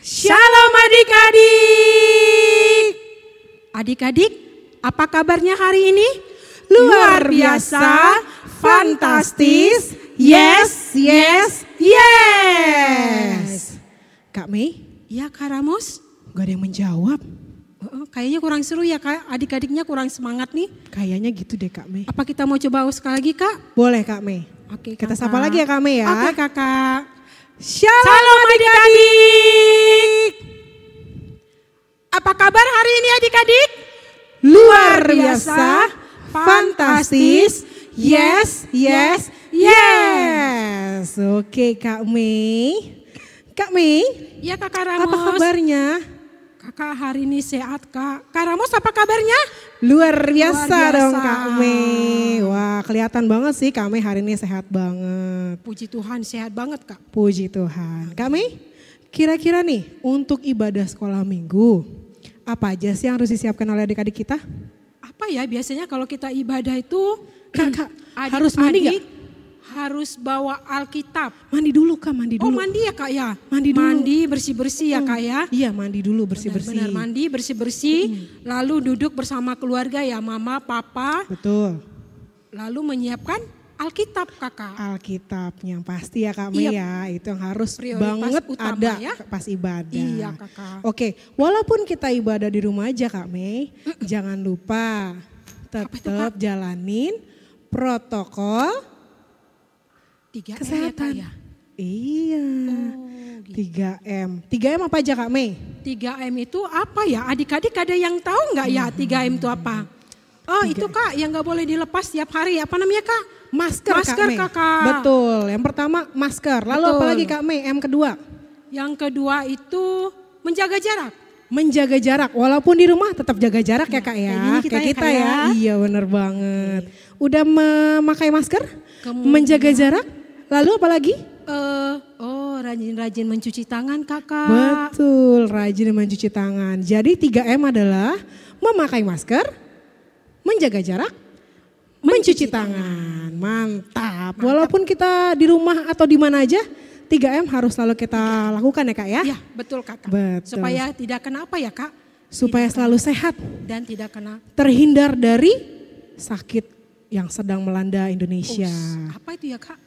Shalom adik-adik. Adik-adik, apa kabarnya hari ini? Luar biasa, fantastis, yes, yes, yes. Kak Mei? Ya Kak Ramos? Gak ada yang menjawab. Kayaknya kurang seru ya Kak, adik-adiknya kurang semangat nih. Kayaknya gitu deh Kak Mei. Apa kita mau coba sekali lagi Kak? Boleh Kak Mei. Oke, kita Kakak. sapa lagi ya Kak Mei ya. Oke Kakak. Shalom adik-adik. Apa kabar hari ini adik-adik? Luar biasa, fantastis, yes, yes, yes. Oke Kak Mei. Kak Mei, Ya Kakak Ramos. apa kabarnya? Kakak hari ini sehat Kak. Kak Ramos apa kabarnya? Luar biasa, Luar biasa. dong Kak Mei. Wah, kelihatan banget sih Kak Mei hari ini sehat banget. Puji Tuhan sehat banget Kak. Puji Tuhan. Kak Mei, kira-kira nih untuk ibadah sekolah minggu, apa aja sih yang harus disiapkan oleh adik-adik kita? Apa ya biasanya kalau kita ibadah itu Kak, adik-adik harus mandi gak? Harus bawa Alkitab. Mandi dulu Kak, mandi dulu. Oh mandi ya Kak ya? Mandi dulu. Mandi bersih-bersih ya Kak ya? Iya mandi dulu bersih-bersih. Benar, mandi bersih-bersih, lalu duduk bersama keluarga ya mama, papa, Betul. lalu menyiapkan Alkitab Kakak. Alkitab yang pasti ya Kak Mei ya, itu yang harus Prioritas banget utama ada ya. pas ibadah. Iya Kakak. Oke, walaupun kita ibadah di rumah aja Kak Mei, jangan lupa tetap jalanin protokol 3M kesehatan. ya Kak ya? Iya. Oh, gitu. 3M. 3M apa aja Kak Mei? 3M itu apa ya? Adik-adik ada yang tahu nggak ya 3M itu apa? Oh 3M. itu Kak yang nggak boleh dilepas tiap hari. Apa namanya Kak? Masker, Masker, Kak Mei. Kakak. Betul. Yang pertama masker. Lalu Betul. apa lagi Kak Mei? M kedua? Yang kedua itu menjaga jarak. Menjaga jarak. Walaupun di rumah tetap jaga jarak ya Kak ya. kayak gini kita ya, Kak ya. Iya bener banget. Udah memakai masker? Kemudian- Menjaga jarak? Lalu apa lagi? Rajin-rajin mencuci tangan Kakak. Betul, rajin mencuci tangan. Jadi 3M adalah memakai masker, menjaga jarak, mencuci tangan. Mantap. Walaupun kita di rumah atau di mana aja, 3M harus selalu kita lakukan ya Kak ya. Iya betul Kakak. Betul. Supaya tidak kena apa ya Kak? Supaya selalu sehat, Dan tidak kena. terhindar dari sakit yang sedang melanda Indonesia. Apa itu ya Kak?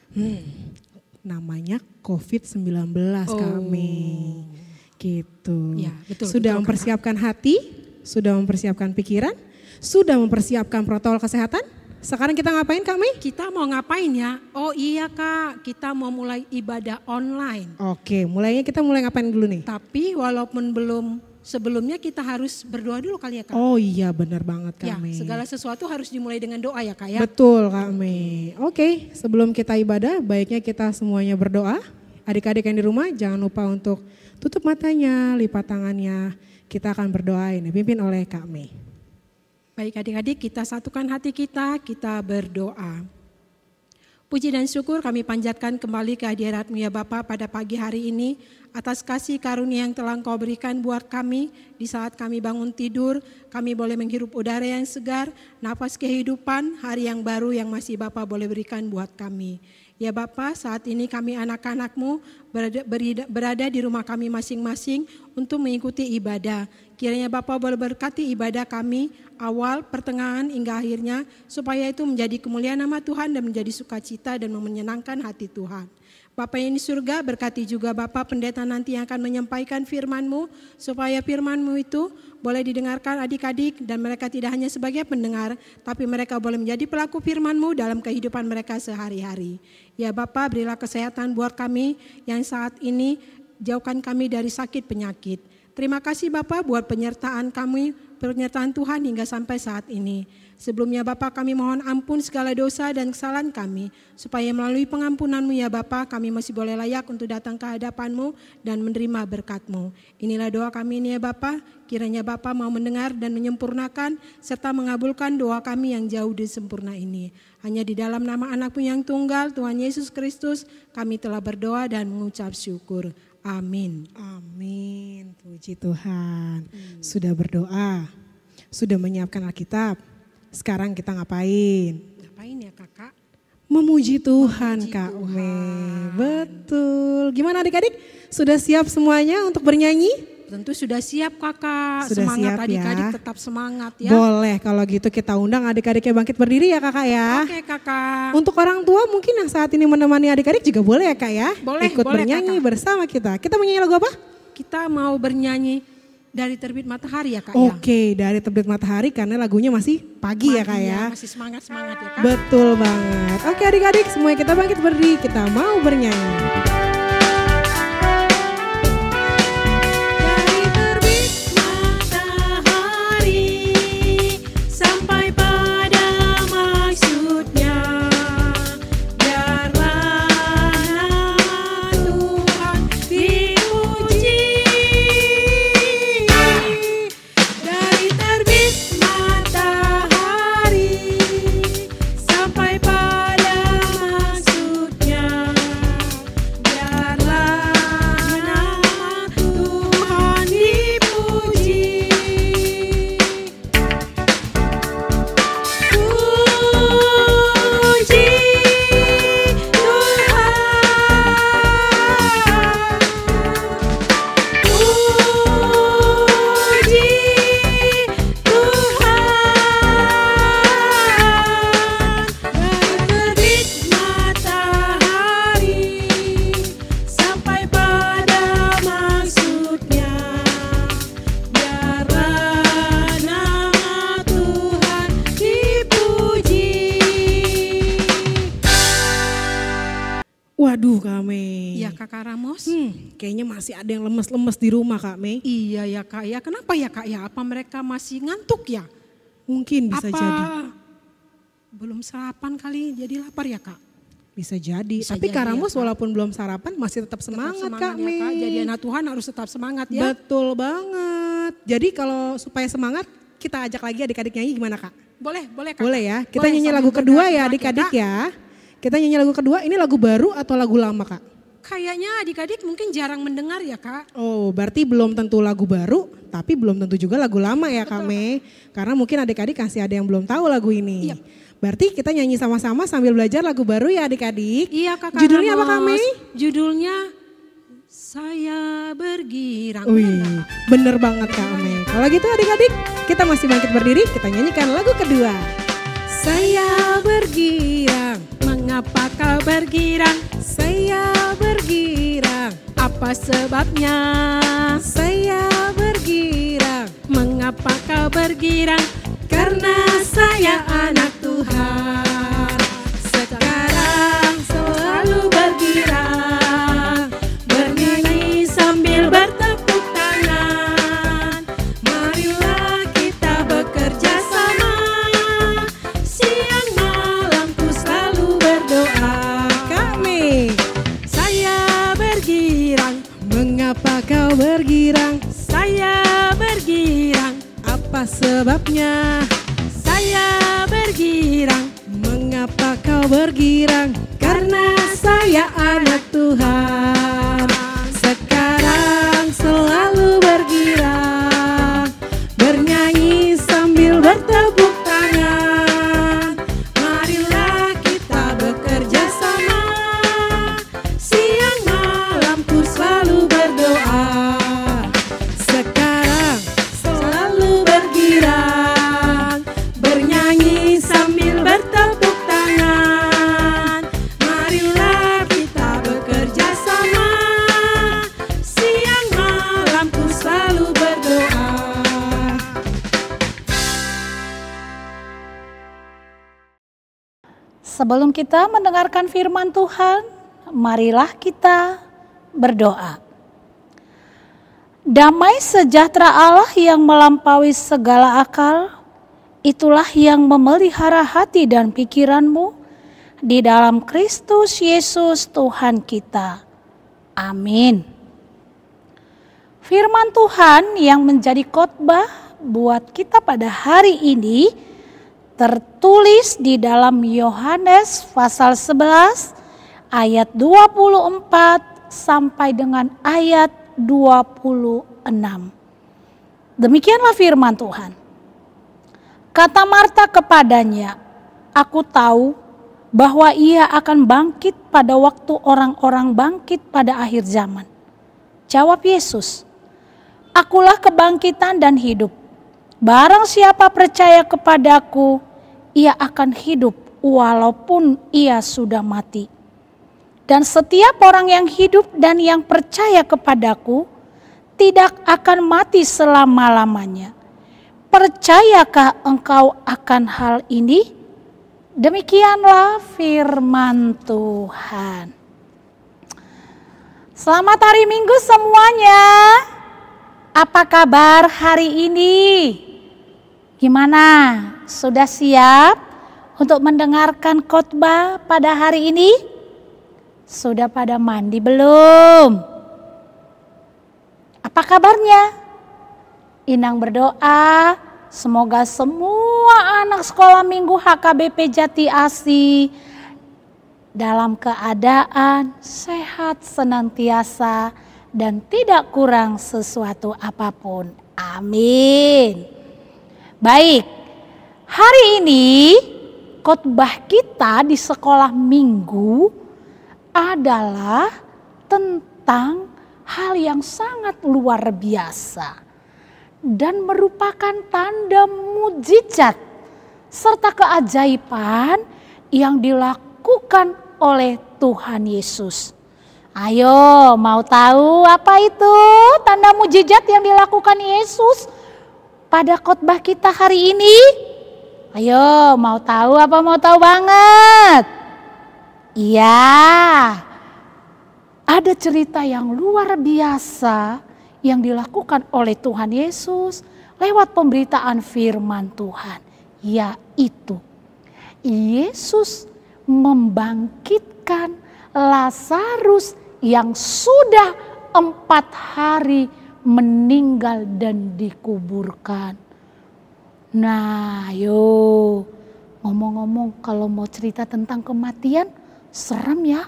Namanya COVID-19 Kak Mei. Gitu. Ya, betul, Sudah betul, mempersiapkan hati, sudah mempersiapkan pikiran, sudah mempersiapkan protokol kesehatan. Sekarang kita ngapain Kak Mei? Kita mau ngapain ya? Oh iya Kak, kita mau mulai ibadah online. Oke, kita mulai ngapain dulu nih? Tapi walaupun belum, sebelumnya kita harus berdoa dulu kali ya Kak? Oh iya benar banget Kak Ya, Mei. segala sesuatu harus dimulai dengan doa ya Kak ya? Betul Kak Mei. Oke, sebelum kita ibadah baiknya kita semuanya berdoa. Adik-adik yang di rumah jangan lupa untuk tutup matanya, lipat tangannya. Kita akan berdoa ini dipimpin oleh Kak Mei. Baik adik-adik, kita satukan hati kita berdoa. Puji dan syukur kami panjatkan kembali ke hadirat-Mu ya Bapa pada pagi hari ini atas kasih karunia yang telah Engkau berikan buat kami di saat kami bangun tidur, kami boleh menghirup udara yang segar, nafas kehidupan, hari yang baru yang masih Bapa boleh berikan buat kami. Ya Bapa, saat ini kami anak-anak-Mu berada di rumah kami masing-masing untuk mengikuti ibadah. Kiranya Bapa boleh berkati ibadah kami awal, pertengahan hingga akhirnya supaya itu menjadi kemuliaan nama Tuhan dan menjadi sukacita dan menyenangkan hati Tuhan. Bapa yang di surga, berkati juga Bapak pendeta nanti yang akan menyampaikan firman-Mu supaya firman-Mu itu boleh didengarkan adik-adik dan mereka tidak hanya sebagai pendengar tapi mereka boleh menjadi pelaku firman-Mu dalam kehidupan mereka sehari-hari. Ya Bapak, berilah kesehatan buat kami yang saat ini, jauhkan kami dari sakit penyakit. Terima kasih Bapak buat penyertaan kami, penyertaan Tuhan hingga sampai saat ini. Sebelumnya Bapak kami mohon ampun segala dosa dan kesalahan kami. Supaya melalui pengampunan-Mu ya Bapak kami masih boleh layak untuk datang ke hadapan-Mu dan menerima berkat-Mu. Inilah doa kami ini ya Bapak. Kiranya Bapak mau mendengar dan menyempurnakan serta mengabulkan doa kami yang jauh dari sempurna ini. Hanya di dalam nama anak-Mu yang tunggal Tuhan Yesus Kristus kami telah berdoa dan mengucap syukur. Amin. Amin. Puji Tuhan. Sudah berdoa, sudah menyiapkan Alkitab. Sekarang kita ngapain? Ngapain ya Kakak? Memuji Tuhan Memuji Kak Tuhan. Mei. Betul. Gimana adik-adik? Sudah siap semuanya untuk bernyanyi? Tentu sudah siap kakak, Sudah semangat siap adik-adik ya. tetap semangat ya. Boleh kalau gitu kita undang adik-adiknya bangkit berdiri ya kakak ya. Oke kakak. Untuk orang tua mungkin yang saat ini menemani adik-adik juga boleh ya kak ya. Boleh, Ikut boleh, bernyanyi kakak. bersama kita. Kita mau nyanyi lagu apa? Kita mau bernyanyi dari terbit matahari ya kak ya. Oke, dari terbit matahari karena lagunya masih pagi ya kak ya. Masih semangat-semangat ya kak. Betul banget. Oke adik-adik semuanya kita bangkit berdiri, kita mau bernyanyi. Dari terbit matahari sampai pada maksudnya, biarlah nama Tuhan dipuji. Dari terbit matahari sampai pada maksudnya, biarlah nama Tuhan dipuji. Puji Tuhan, puji Tuhan. Dari terbit matahari sampai pada maksudnya, biarlah nama Tuhan dipuji. Waduh Kak Mei. Ya kakak Ramos. Kayaknya masih ada yang lemes-lemes di rumah Kak Mei. Iya ya kak ya, kenapa ya kak ya? Apa mereka masih ngantuk ya? Mungkin bisa Apa jadi. belum sarapan kali jadi lapar ya kak? Bisa jadi. Bisa Tapi jadi Kak ya, Ramos Kak. walaupun belum sarapan masih tetap semangat, Kak ya, Mei. Kak. Jadi anak Tuhan harus tetap semangat ya. Betul banget. Jadi kalau supaya semangat kita ajak lagi adik-adik nyanyi gimana Kak? Boleh kak. Boleh ya. Kita Boleh, nyanyi sambil lagu kedua ya bergerak-gerak adik-adik Kak. ya. Kita nyanyi lagu kedua. Ini lagu baru atau lagu lama Kak? Kayaknya adik-adik mungkin jarang mendengar ya kak. Oh berarti belum tentu lagu baru tapi belum tentu juga lagu lama ya Kak Mei. Karena mungkin adik-adik masih ada yang belum tahu lagu ini. Iya. Berarti kita nyanyi sama-sama sambil belajar lagu baru ya adik-adik. Iya kakak. Judulnya apa Kak Ramos. Mei? Judulnya Saya Bergirang. Wih, bener banget Kak Mei. Kalau gitu adik-adik, kita masih bangkit berdiri, kita nyanyikan lagu kedua. Saya bergirang. Mengapa kau bergirang? Saya bergirang, Apa sebabnya? saya bergirang, Mengapa kau bergirang? Karena saya anak Tuhan. Sekarang selalu bergirang, bernyanyi sambil bertepuk tangan. Marilah kita bekerja sama, siang malam ku selalu berdoa. Kak Mei. Saya bergirang, Mengapa kau bergirang? saya bergirang, Apa sebabnya? saya bergirang. Mengapa kau bergirang? Karena saya anak Tuhan. Sekarang selalu bergirang, bernyanyi sambil bertepuk tangan. Marilah kita bekerja sama, siang malam ku selalu berdoa. Sekarang Selalu bergirang, bernyanyi sambil bertepuk tangan. Marilah kita bekerja sama, siang malam ku selalu berdoa. Sebelum kita mendengarkan firman Tuhan, marilah kita berdoa. Damai sejahtera Allah yang melampaui segala akal, itulah yang memelihara hati dan pikiranmu di dalam Kristus Yesus Tuhan kita. Amin. Firman Tuhan yang menjadi khotbah buat kita pada hari ini tertulis di dalam Yohanes pasal 11 ayat 24 sampai dengan ayat 26. Demikianlah firman Tuhan. Kata Marta kepadanya, "Aku tahu bahwa ia akan bangkit pada waktu orang-orang bangkit pada akhir zaman. Jawab Yesus, "Akulah kebangkitan dan hidup. Barang siapa percaya kepadaku, ia akan hidup walaupun ia sudah mati. Dan setiap orang yang hidup dan yang percaya kepadaku tidak akan mati selama-lamanya. Percayakah engkau akan hal ini?" Demikianlah firman Tuhan. Selamat hari Minggu semuanya. Apa kabar hari ini? Gimana? Sudah siap untuk mendengarkan khotbah pada hari ini? Sudah pada mandi belum? Apa kabarnya? Inang berdoa semoga semua anak sekolah minggu HKBP Jati Asih dalam keadaan sehat senantiasa dan tidak kurang sesuatu apapun. Amin. Baik, hari ini khotbah kita di sekolah minggu adalah tentang hal yang sangat luar biasa dan merupakan tanda mujizat serta keajaiban yang dilakukan oleh Tuhan Yesus. Ayo, mau tahu apa itu tanda mujizat yang dilakukan Yesus pada khotbah kita hari ini? Ayo, mau tahu apa mau tahu banget? Iya, ada cerita yang luar biasa yang dilakukan oleh Tuhan Yesus lewat pemberitaan firman Tuhan, yaitu Yesus membangkitkan Lazarus yang sudah 4 hari meninggal dan dikuburkan. Nah, yo, ngomong-ngomong kalau mau cerita tentang kematian, serem ya.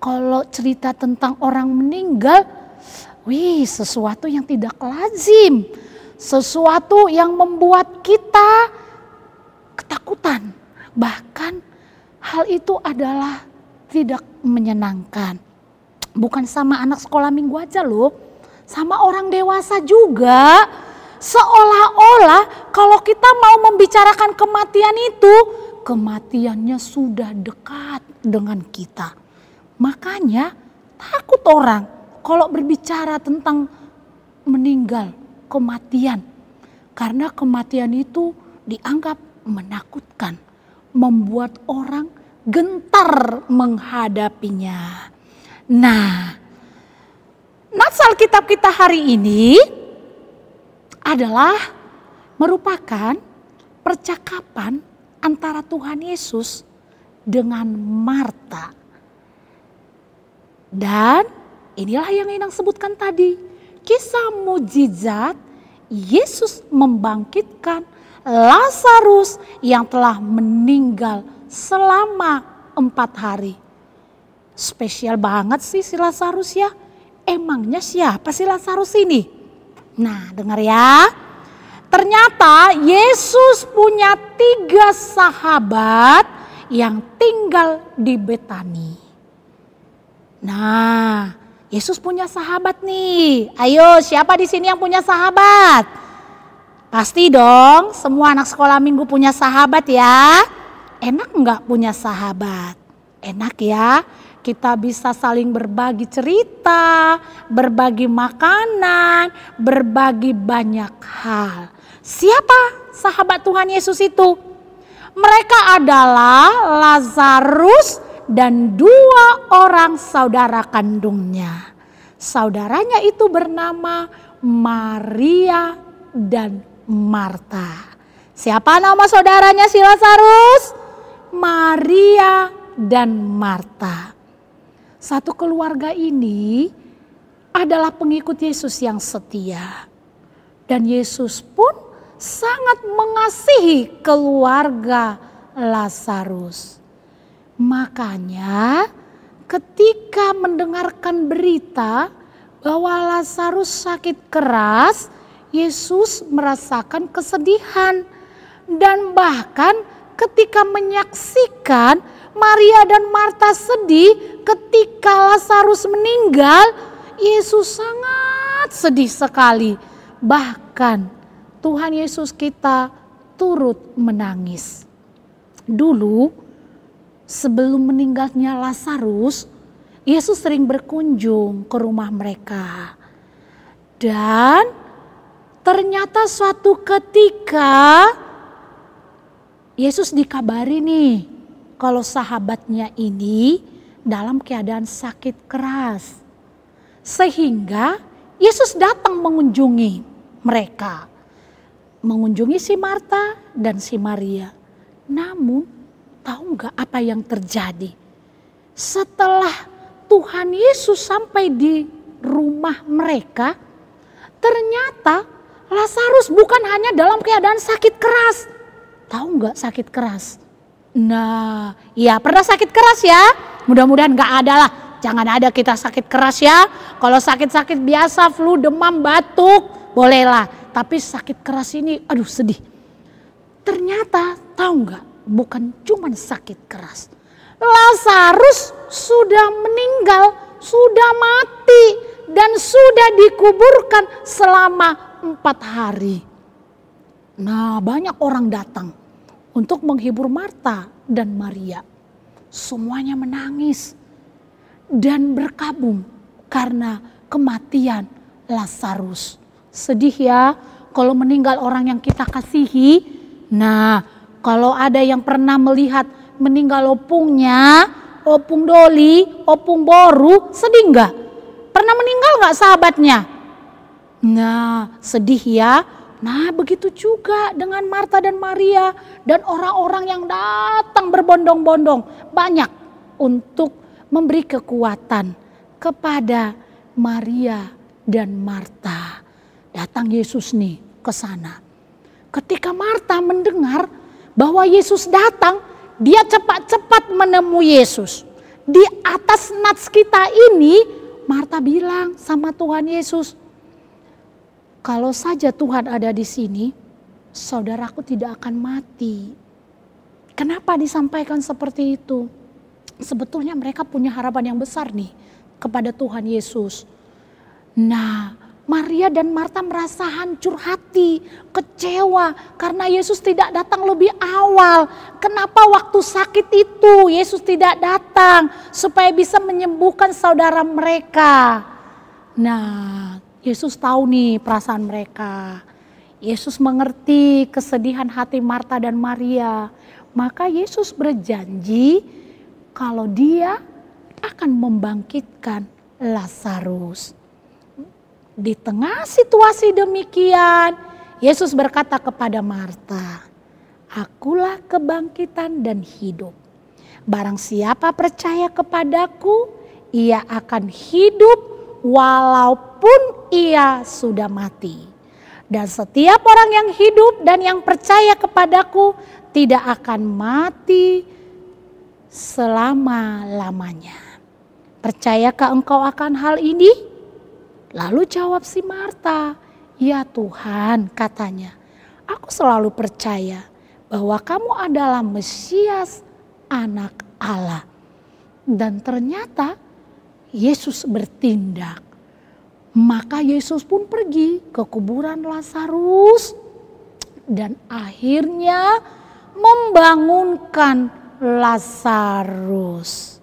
Kalau cerita tentang orang meninggal, wih, sesuatu yang tidak lazim. Sesuatu yang membuat kita ketakutan. Bahkan hal itu adalah tidak menyenangkan. Bukan sama anak sekolah minggu aja loh, sama orang dewasa juga. Seolah-olah kalau kita mau membicarakan kematian itu, kematiannya sudah dekat dengan kita. Makanya takut orang kalau berbicara tentang meninggal, kematian. Karena kematian itu dianggap menakutkan, membuat orang gentar menghadapinya. Nah, nats Alkitab kita hari ini adalah merupakan percakapan antara Tuhan Yesus dengan Marta. Dan inilah yang Inang sebutkan tadi, kisah mujizat Yesus membangkitkan Lazarus yang telah meninggal selama 4 hari. Spesial banget sih si Lazarus ya. Emangnya siapa si Lazarus ini? Nah, dengar ya. Ternyata Yesus punya 3 sahabat yang tinggal di Betani. Nah, Yesus punya sahabat nih. Ayo, siapa di sini yang punya sahabat? Pasti dong, semua anak sekolah minggu punya sahabat ya. Enak nggak punya sahabat? Enak ya. Kita bisa saling berbagi cerita, berbagi makanan, berbagi banyak hal. Siapa sahabat Tuhan Yesus itu? Mereka adalah Lazarus dan 2 orang saudara kandungnya. Saudaranya itu bernama Maria dan Marta. Siapa nama saudaranya si Lazarus? Maria dan Marta. Satu keluarga ini adalah pengikut Yesus yang setia. Dan Yesus pun sangat mengasihi keluarga Lazarus. Makanya ketika mendengarkan berita bahwa Lazarus sakit keras, Yesus merasakan kesedihan. Dan bahkan ketika menyaksikan Maria dan Marta sedih ketika Lazarus meninggal, Yesus sangat sedih sekali. Bahkan Tuhan Yesus kita turut menangis. Dulu sebelum meninggalnya Lazarus, Yesus sering berkunjung ke rumah mereka. Dan ternyata suatu ketika Yesus dikabari nih kalau sahabatnya ini dalam keadaan sakit keras. Sehingga Yesus datang mengunjungi mereka. Mengunjungi si Marta dan si Maria. Namun tahu nggak apa yang terjadi? Setelah Tuhan Yesus sampai di rumah mereka, ternyata Lazarus bukan hanya dalam keadaan sakit keras. Tahu nggak sakit keras? Nah, ya pernah sakit keras ya? Mudah-mudahan nggak ada lah. Jangan ada kita sakit keras ya. Kalau sakit-sakit biasa, flu, demam, batuk, bolehlah. Tapi sakit keras ini, aduh sedih. Ternyata tahu nggak? Bukan cuma sakit keras. Lazarus sudah meninggal, sudah mati, dan sudah dikuburkan selama 4 hari. Nah, banyak orang datang untuk menghibur Marta dan Maria. Semuanya menangis dan berkabung karena kematian Lazarus. Sedih ya kalau meninggal orang yang kita kasihi. Nah, kalau ada yang pernah melihat meninggal opungnya, opung Doli, opung Boru, sedih nggak? Pernah meninggal nggak sahabatnya? Nah, sedih ya. Nah, begitu juga dengan Marta dan Maria dan orang-orang yang datang berbondong-bondong banyak untuk memberi kekuatan kepada Maria dan Marta. Datang Yesus nih ke sana. Ketika Marta mendengar bahwa Yesus datang, dia cepat-cepat menemui Yesus. Di atas nats kita ini, Marta bilang sama Tuhan Yesus, kalau saja Tuhan ada di sini, saudaraku tidak akan mati. Kenapa disampaikan seperti itu? Sebetulnya mereka punya harapan yang besar nih kepada Tuhan Yesus. Nah, Maria dan Marta merasa hancur hati, kecewa karena Yesus tidak datang lebih awal. Kenapa waktu sakit itu Yesus tidak datang supaya bisa menyembuhkan saudara mereka? Nah, Yesus tahu nih perasaan mereka. Yesus mengerti kesedihan hati Marta dan Maria. Maka Yesus berjanji kalau dia akan membangkitkan Lazarus. Di tengah situasi demikian, Yesus berkata kepada Marta, "Akulah kebangkitan dan hidup. Barang siapa percaya kepadaku, ia akan hidup walaupun ia sudah mati. Dan setiap orang yang hidup dan yang percaya kepadaku tidak akan mati selama-lamanya. Percayakah engkau akan hal ini?" Lalu jawab si Marta, "Ya Tuhan," katanya, "aku selalu percaya bahwa kamu adalah Mesias, anak Allah." Dan ternyata Yesus bertindak. Maka Yesus pun pergi ke kuburan Lazarus dan akhirnya membangunkan Lazarus.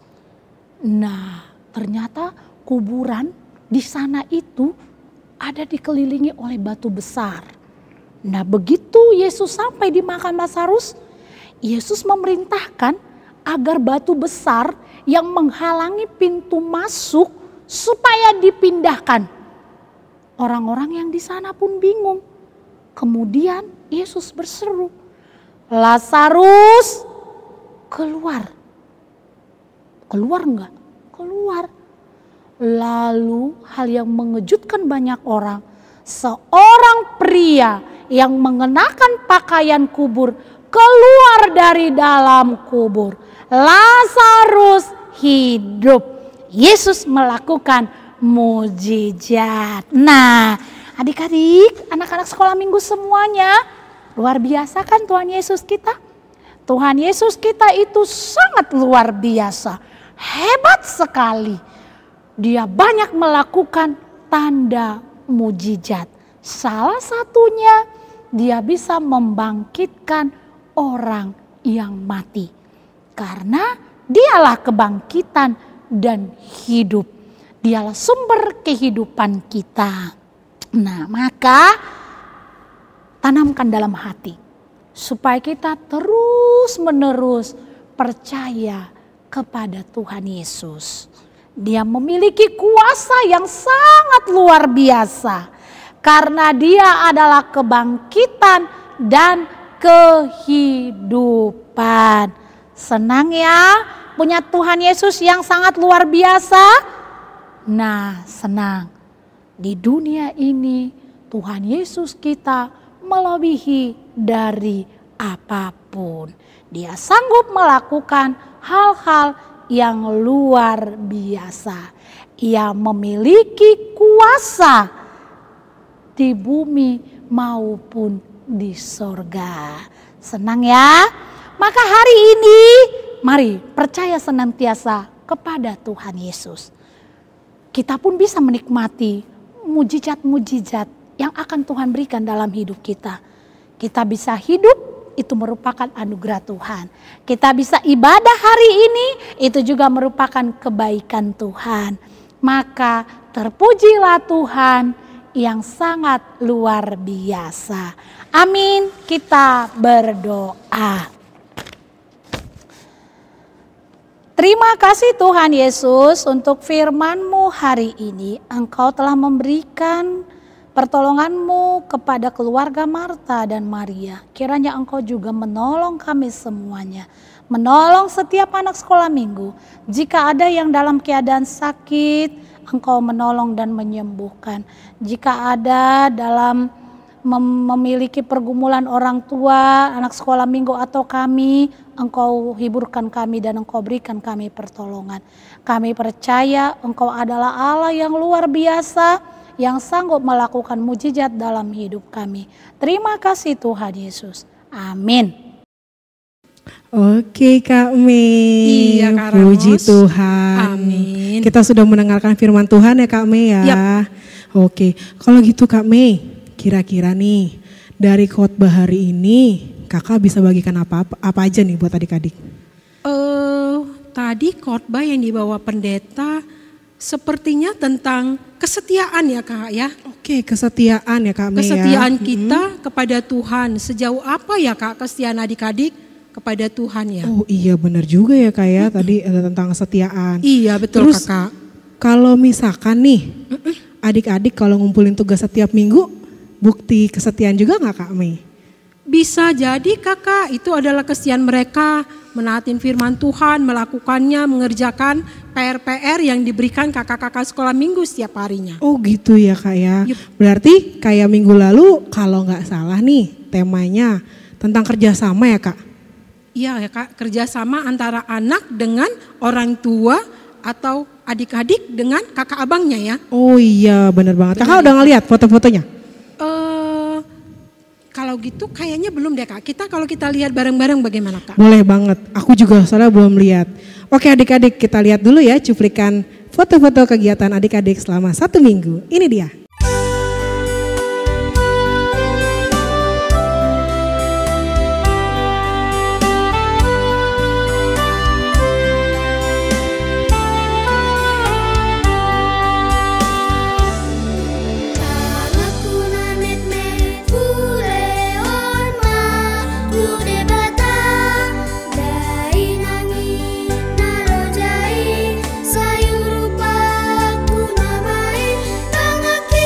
Nah, ternyata kuburan di sana itu ada dikelilingi oleh batu besar. Nah, begitu Yesus sampai di makam Lazarus, Yesus memerintahkan agar batu besar yang menghalangi pintu masuk supaya dipindahkan. Orang-orang yang di sana pun bingung. Kemudian Yesus berseru, "Lazarus, keluar." Keluar enggak? Keluar. Lalu hal yang mengejutkan banyak orang, seorang pria yang mengenakan pakaian kubur keluar dari dalam kubur. Lazarus hidup. Yesus melakukan mujizat. Nah, adik-adik, anak-anak sekolah minggu semuanya, luar biasa kan Tuhan Yesus kita? Tuhan Yesus kita itu sangat luar biasa, hebat sekali. dia banyak melakukan tanda mujizat. Salah satunya dia bisa membangkitkan orang yang mati. Karena dialah kebangkitan dan hidup. Dialah sumber kehidupan kita. Nah, maka tanamkan dalam hati supaya kita terus menerus percaya kepada Tuhan Yesus. Dia memiliki kuasa yang sangat luar biasa karena dia adalah kebangkitan dan kehidupan. Senang ya punya Tuhan Yesus yang sangat luar biasa. Nah, senang. Di dunia ini Tuhan Yesus kita melebihi dari apapun. Dia sanggup melakukan hal-hal yang luar biasa. Ia memiliki kuasa di bumi maupun di sorga. Senang ya? Maka hari ini mari percaya senantiasa kepada Tuhan Yesus. Kita pun bisa menikmati mujizat-mujizat yang akan Tuhan berikan dalam hidup kita. Kita bisa hidup, itu merupakan anugerah Tuhan. Kita bisa ibadah hari ini, itu juga merupakan kebaikan Tuhan. Maka terpujilah Tuhan yang sangat luar biasa. Amin. Kita berdoa. Terima kasih Tuhan Yesus untuk firman-Mu hari ini. Engkau telah memberikan pertolongan-Mu kepada keluarga Marta dan Maria. Kiranya Engkau juga menolong kami semuanya. Menolong setiap anak sekolah minggu. Jika ada yang dalam keadaan sakit, Engkau menolong dan menyembuhkan. Jika ada dalam memiliki pergumulan orang tua, anak sekolah minggu atau kami, Engkau hiburkan kami dan Engkau berikan kami pertolongan. Kami percaya Engkau adalah Allah yang luar biasa, yang sanggup melakukan mujizat dalam hidup kami. Terima kasih Tuhan Yesus. Amin. Oke Kak Mei, Iya, Kak puji Ramos. Tuhan. Amin. Kita sudah mendengarkan firman Tuhan ya Kak Mei ya. Yap. Oke, kalau gitu Kak Mei, kira-kira nih dari khotbah hari ini Kakak bisa bagikan apa aja nih buat adik-adik? Tadi khotbah yang dibawa pendeta sepertinya tentang kesetiaan ya Kak ya. Oke, kesetiaan ya Kak Mei ya. Kesetiaan kita kepada Tuhan. Sejauh apa ya Kak kesetiaan adik-adik kepada Tuhan ya? Oh iya benar juga ya Kak ya, tadi ada tentang kesetiaan. Iya betul Terus, Kakak. Kalau misalkan nih adik-adik kalau ngumpulin tugas setiap minggu, bukti kesetiaan juga gak Kak Mei? Bisa jadi Kakak, itu adalah kesetiaan mereka menaatin firman Tuhan, melakukannya, mengerjakan PR-PR yang diberikan kakak-kakak sekolah minggu setiap harinya. Oh gitu ya Kak ya. Yup. Berarti kayak minggu lalu kalau gak salah nih temanya tentang kerjasama ya Kak? Iya ya Kak, kerjasama antara anak dengan orang tua atau adik-adik dengan kakak abangnya ya. Oh iya benar banget. Kakak udah ngeliat foto-fotonya? Kalau gitu kayaknya belum deh Kak. Kalau kita lihat bareng-bareng bagaimana Kak? Boleh banget, aku juga soalnya belum lihat. Oke adik-adik kita lihat dulu ya cuplikan foto-foto kegiatan adik-adik selama 1 minggu. Ini dia. Sayur rupa ku namai, tangaki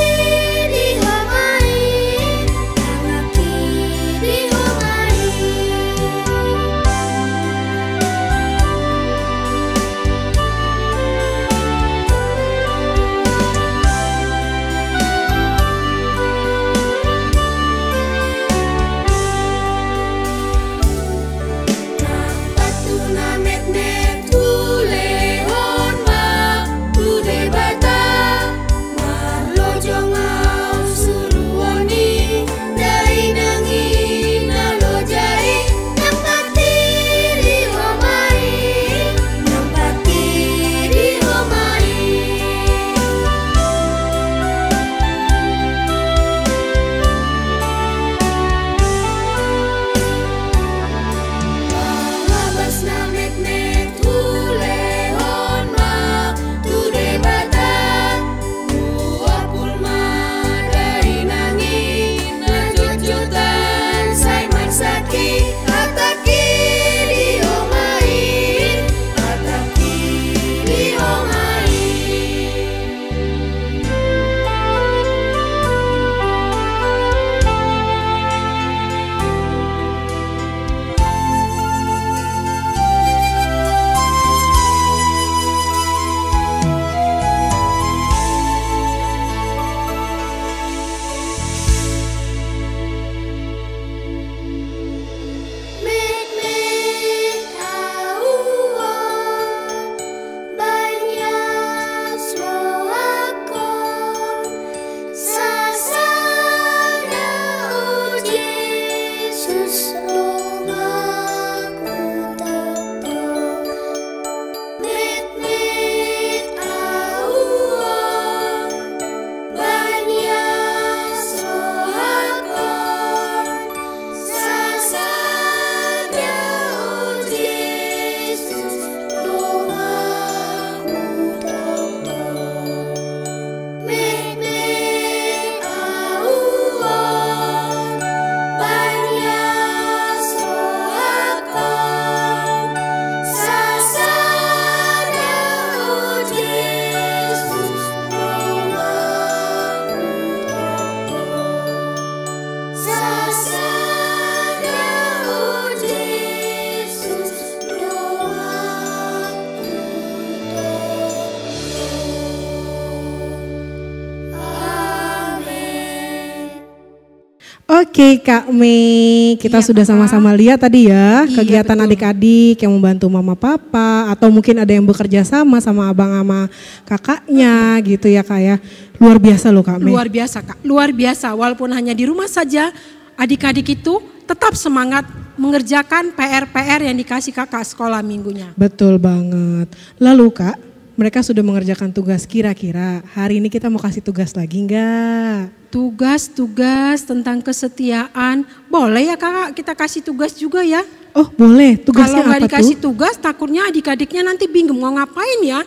Oke Kak Mei, kita Iya, sudah Kakak. sama-sama lihat tadi ya Iya, kegiatan betul. adik-adik yang membantu mama papa atau mungkin ada yang bekerja sama abang sama kakaknya gitu ya Kak ya. Luar biasa loh Kak Mei. Luar biasa Kak, luar biasa. Walaupun hanya di rumah saja, adik-adik itu tetap semangat mengerjakan PR-PR yang dikasih kakak sekolah minggunya. Betul banget. Lalu Kak, mereka sudah mengerjakan tugas, kira-kira hari ini kita mau kasih tugas lagi enggak? Tugas-tugas tentang kesetiaan, boleh ya kakak kita kasih tugas juga ya. Oh boleh, tugasnya Kalau nggak apa dikasih tuh? tugas, takutnya adik-adiknya nanti bingung mau ngapain ya.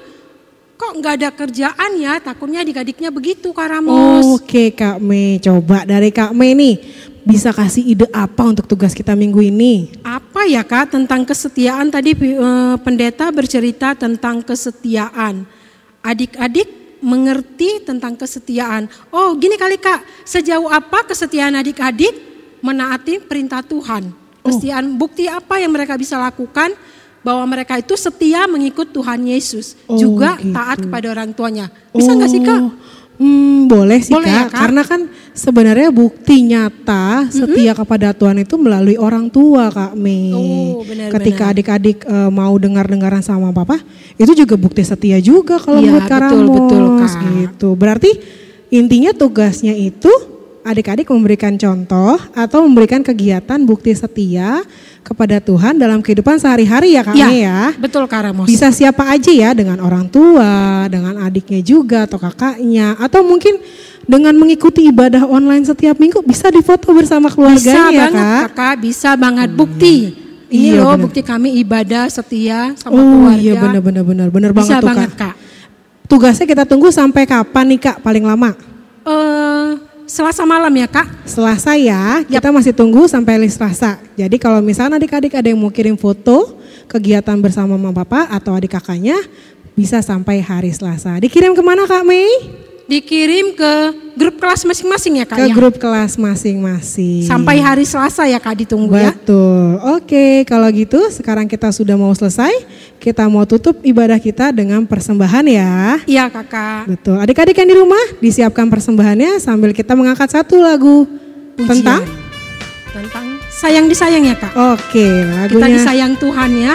Kok nggak ada kerjaan ya, takutnya adik-adiknya begitu Kak Ramos. Oke Kak Mei, coba dari Kak Mei nih bisa kasih ide apa untuk tugas kita minggu ini? Apa ya Kak tentang kesetiaan tadi pendeta bercerita tentang kesetiaan. Adik-adik mengerti tentang kesetiaan. Oh gini kali Kak, sejauh apa kesetiaan adik-adik menaati perintah Tuhan? Kesetiaan bukti apa yang mereka bisa lakukan bahwa mereka itu setia mengikut Tuhan Yesus. Oh, juga gitu. taat kepada orang tuanya. Bisa nggak sih Kak? Boleh sih Boleh ya, Kak, Kak? karena kan sebenarnya bukti nyata setia kepada Tuhan itu melalui orang tua Kak Mei. Oh, benar-benar. Ketika adik-adik mau dengar-dengaran sama papa, itu juga bukti setia juga kalau Iya, menurut Kak betul, Ramos, betul, Kak. gitu. Berarti intinya tugasnya itu adik-adik memberikan contoh atau memberikan kegiatan bukti setia kepada Tuhan dalam kehidupan sehari-hari ya Kak Mei ya. Betul Kak Ramos. Bisa siapa aja ya, dengan orang tua, dengan adiknya juga atau kakaknya, atau mungkin dengan mengikuti ibadah online setiap minggu bisa difoto bersama Bisa keluarganya ya banget Kak. Kakak, bisa banget bukti. Ini Iya, loh benar. bukti kami ibadah setia sama Oh keluarga. iya benar Bisa banget tuh banget Kak. Kak. Tugasnya kita tunggu sampai kapan nih Kak paling lama? Selasa malam ya Kak. Selasa ya, kita masih tunggu sampai hari Selasa. Jadi kalau misalnya adik-adik ada yang mau kirim foto kegiatan bersama mama papa atau adik kakaknya, bisa sampai hari Selasa. Dikirim kemana Kak Mei? Dikirim ke grup kelas masing-masing ya Kak Ke ya. grup kelas masing-masing. Sampai hari Selasa ya Kak ditunggu ya. Betul. Oke, kalau gitu sekarang kita sudah mau selesai. Kita mau tutup ibadah kita dengan persembahan ya. Iya Kakak. Betul. Adik-adik yang di rumah disiapkan persembahannya sambil kita mengangkat satu lagu Pujian. Tentang sayang disayang ya Kak. Oke, Kita lagunya. disayang Tuhan ya.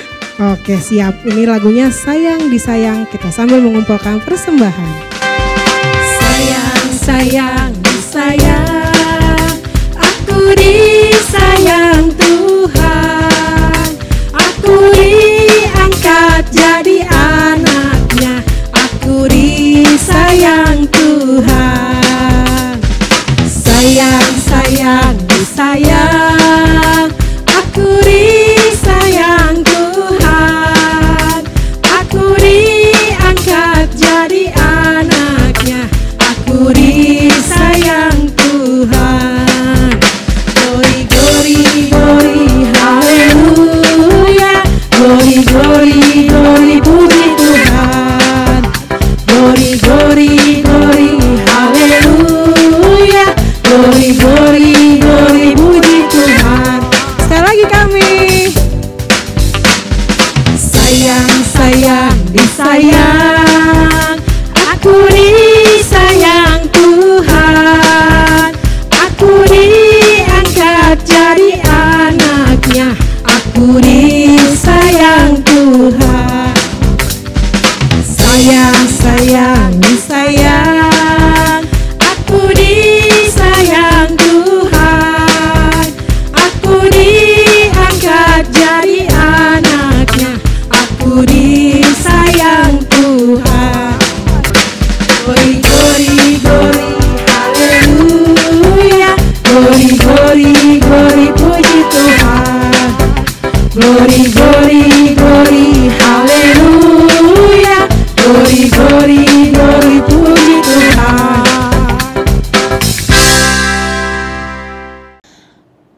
Oke, siap. Ini lagunya Sayang Disayang. Kita sambil mengumpulkan persembahan. Sayang disayang, aku disayang Tuhan. Aku diangkat jadi anaknya, aku disayang Tuhan. Sayang disayang, aku disayang Tuhan. Aku diangkat jadi anaknya, aku disayang Tuhan. Glory, glory, glory, haleluya. Glory, glory, glory, puji Tuhan. Glory, glory, glory, haleluya. Glory, glory, glory, puji Tuhan. Sekali lagi kami. Sayang disayang, aku disayang Tuhan. Aku diangkat jadi anaknya, aku disayang Tuhan. Sayang disayang, aku disayang Tuhan. Aku diangkat jadi anaknya, aku disayang Tuhan. Glory, glory, glory, haleluya. Glory, glory, glory, puji Tuhan. Glory, glory, glory, haleluya. Glory, glory, glory, puji Tuhan.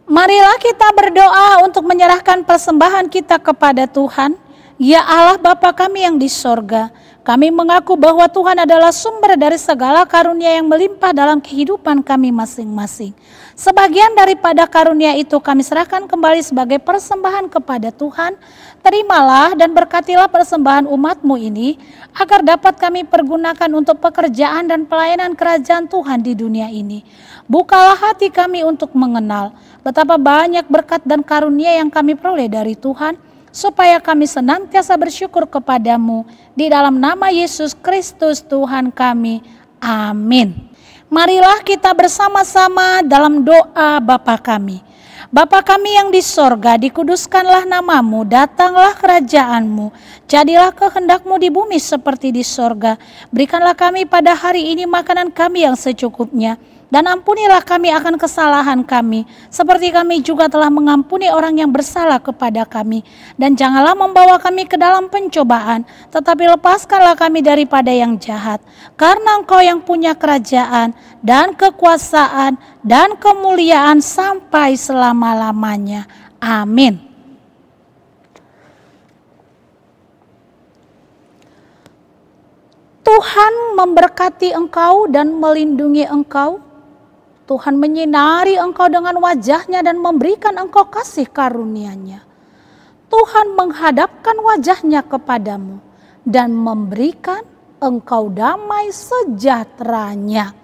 Marilah kita berdoa untuk menyerahkan persembahan kita kepada Tuhan. Ya Allah Bapa kami yang di sorga, Kami mengaku bahwa Tuhan adalah sumber dari segala karunia yang melimpah dalam kehidupan kami masing-masing. Sebagian daripada karunia itu kami serahkan kembali sebagai persembahan kepada Tuhan. Terimalah dan berkatilah persembahan umat-Mu ini, agar dapat kami pergunakan untuk pekerjaan dan pelayanan kerajaan Tuhan di dunia ini. Bukalah hati kami untuk mengenal betapa banyak berkat dan karunia yang kami peroleh dari Tuhan, supaya kami senantiasa bersyukur kepadamu di dalam nama Yesus Kristus Tuhan kami. Amin. Marilah kita bersama-sama dalam doa Bapa kami. Bapa kami yang di sorga, dikuduskanlah namamu, datanglah kerajaanmu, jadilah kehendakmu di bumi seperti di sorga. Berikanlah kami pada hari ini makanan kami yang secukupnya, dan ampunilah kami akan kesalahan kami, seperti kami juga telah mengampuni orang yang bersalah kepada kami. Dan janganlah membawa kami ke dalam pencobaan, tetapi lepaskanlah kami daripada yang jahat. Karena Engkau yang punya kerajaan, dan kekuasaan, dan kemuliaan sampai selama-lamanya. Amin. Tuhan memberkati engkau dan melindungi engkau. Tuhan menyinari engkau dengan wajah-Nya dan memberikan engkau kasih karunia-Nya. Tuhan menghadapkan wajah-Nya kepadamu dan memberikan engkau damai sejahtera-Nya.